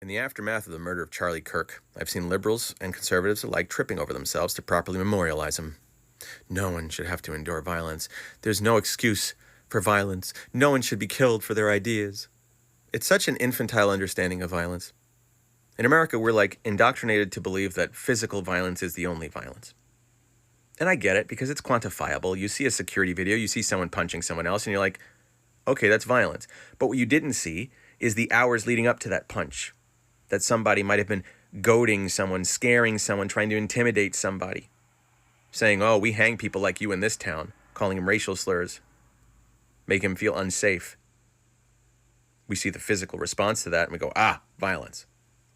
In the aftermath of the murder of Charlie Kirk, I've seen liberals and conservatives alike tripping over themselves to properly memorialize him. No one should have to endure violence. There's no excuse for violence. No one should be killed for their ideas. It's such an infantile understanding of violence. In America, we're like indoctrinated to believe that physical violence is the only violence. And I get it because it's quantifiable. You see a security video, you see someone punching someone else, and you're like, okay, that's violence. But what you didn't see is the hours leading up to that punch. That somebody might have been goading someone, scaring someone, trying to intimidate somebody. Saying, oh, we hang people like you in this town, calling them racial slurs. Make him feel unsafe. We see the physical response to that and we go, violence.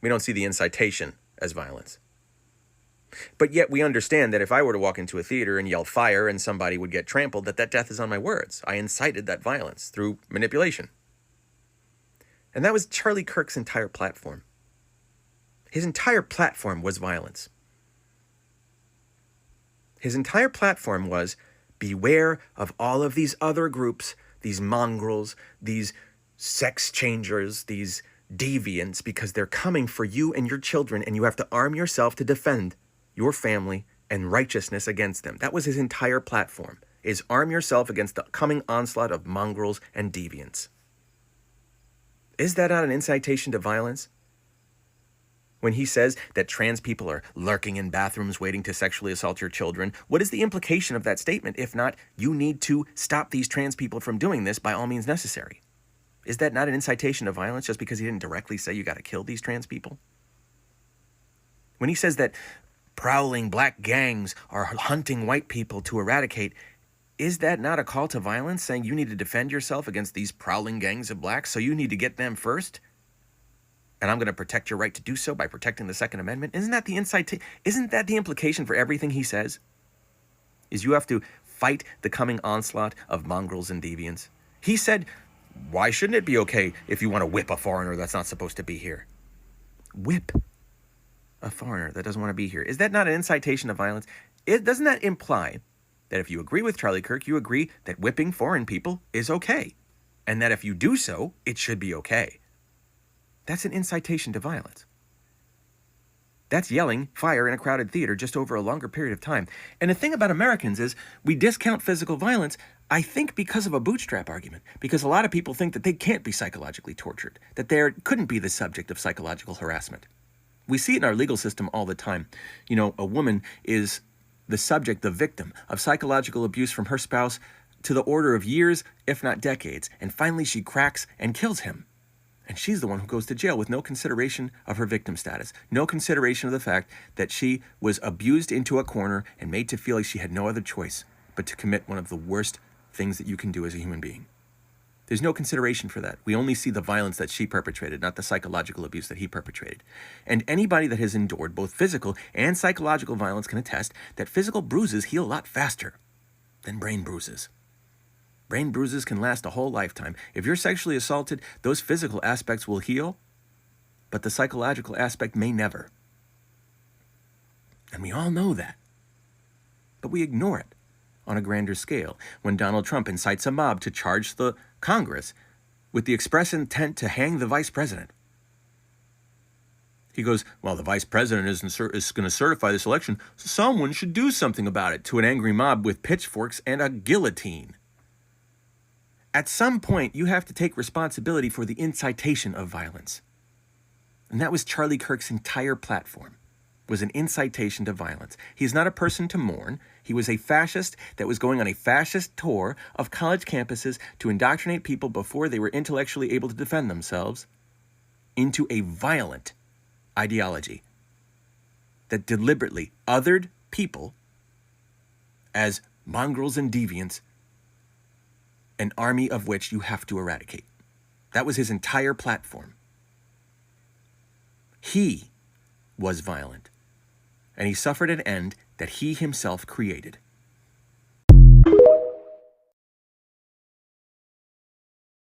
We don't see the incitation as violence. But yet we understand that if I were to walk into a theater and yell fire and somebody would get trampled, that death is on my words. I incited that violence through manipulation. And that was Charlie Kirk's entire platform. His entire platform was violence. His entire platform was, beware of all of these other groups, these mongrels, these sex changers, these deviants, because they're coming for you and your children, and you have to arm yourself to defend your family and righteousness against them. That was his entire platform, is arm yourself against the coming onslaught of mongrels and deviants. Is that not an incitation to violence? When he says that trans people are lurking in bathrooms waiting to sexually assault your children, what is the implication of that statement, if not, you need to stop these trans people from doing this by all means necessary? Is that not an incitation to violence just because he didn't directly say you got to kill these trans people? When he says that prowling black gangs are hunting white people to eradicate, is that not a call to violence, saying you need to defend yourself against these prowling gangs of blacks, so you need to get them first? And I'm going to protect your right to do so by protecting the Second Amendment. Isn't that the implication for everything he says? Is you have to fight the coming onslaught of mongrels and deviants. He said, why shouldn't it be okay if you want to whip a foreigner that's not supposed to be here? Whip a foreigner that doesn't want to be here. Is that not an incitation of violence? Doesn't that imply that if you agree with Charlie Kirk, you agree that whipping foreign people is okay? And that if you do so, it should be okay? That's an incitation to violence. That's yelling fire in a crowded theater just over a longer period of time. And the thing about Americans is we discount physical violence, I think, because of a bootstrap argument. Because a lot of people think that they can't be psychologically tortured, that they couldn't be the subject of psychological harassment. We see it in our legal system all the time. You know, a woman is the subject, the victim of psychological abuse from her spouse to the order of years, if not decades. And finally she cracks and kills him. And she's the one who goes to jail with no consideration of her victim status, no consideration of the fact that she was abused into a corner and made to feel like she had no other choice but to commit one of the worst things that you can do as a human being. There's no consideration for that. We only see the violence that she perpetrated, not the psychological abuse that he perpetrated. And anybody that has endured both physical and psychological violence can attest that physical bruises heal a lot faster than brain bruises. Brain bruises can last a whole lifetime. If you're sexually assaulted, those physical aspects will heal, but the psychological aspect may never. And we all know that. But we ignore it on a grander scale when Donald Trump incites a mob to charge the Congress with the express intent to hang the vice president. He goes, well, the vice president is going to certify this election, so someone should do something about it, to an angry mob with pitchforks and a guillotine. At some point, you have to take responsibility for the incitation of violence. And that was Charlie Kirk's entire platform, was an incitation to violence. He's not a person to mourn. He was a fascist that was going on a fascist tour of college campuses to indoctrinate people before they were intellectually able to defend themselves into a violent ideology that deliberately othered people as mongrels and deviants, an army of which you have to eradicate. That was his entire platform. He was violent, and he suffered an end that he himself created.